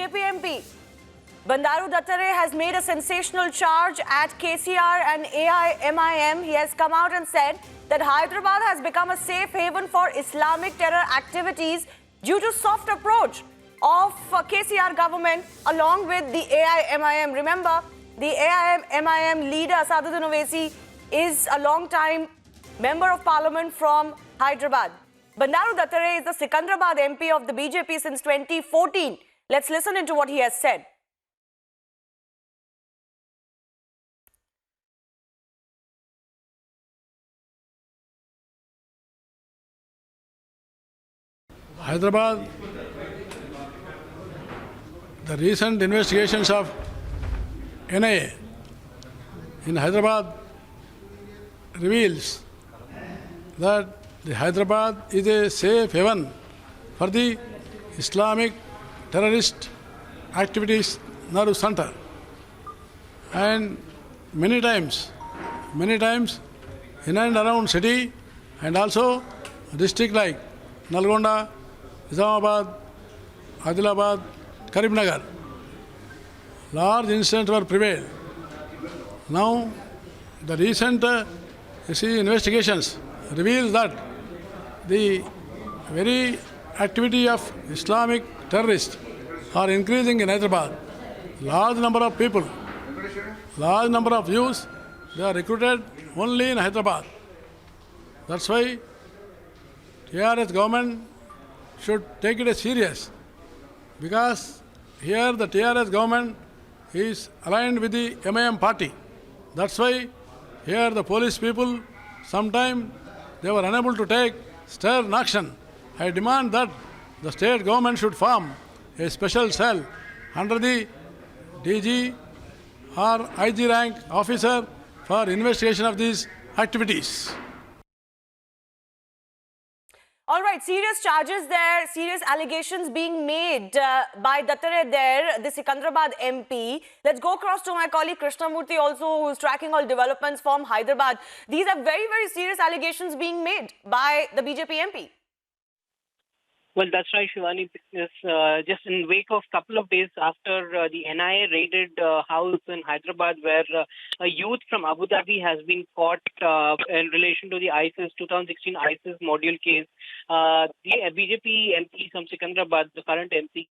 BJP MP. Bandaru Dattare has made a sensational charge at KCR and AIMIM. He has come out and said that Hyderabad has become a safe haven for Islamic terror activities due to soft approach of KCR government along with the AIMIM. Remember, the AIMIM leader Asaduddin Owaisi is a long-time member of parliament from Hyderabad. Bandaru Dattare is the Secunderabad MP of the BJP since 2014. Let's listen into what he has said. Hyderabad, the recent investigations of NIA in Hyderabad reveals that the Hyderabad is a safe haven for the Islamic terrorist activities Naru Center. And many times in and around city and also district like Nalgonda, Nizamabad, Adilabad, Karimnagar, large incidents were prevailed. Now, the recent investigations reveal that the very activity of Islamic terrorists are increasing in Hyderabad. Large number of people, large number of youths, they are recruited only in Hyderabad. That's why TRS government should take it as serious, because here the TRS government is aligned with the MIM party. That's why here the police people, sometimes they were unable to take stern action. I demand that the state government should form a special cell under the DG or IG rank officer for investigation of these activities. All right, serious charges there, serious allegations being made by Dattare there, the Secunderabad MP. Let's go across to my colleague Krishnamurthy also, who's tracking all developments from Hyderabad. These are very, very serious allegations being made by the BJP MP. Well, that's right, Shivani. Because, just in wake of a couple of days after the NIA raided house in Hyderabad, where a youth from Abu Dhabi has been caught in relation to the 2016 ISIS module case, the BJP MP from Secunderabad, the current MP,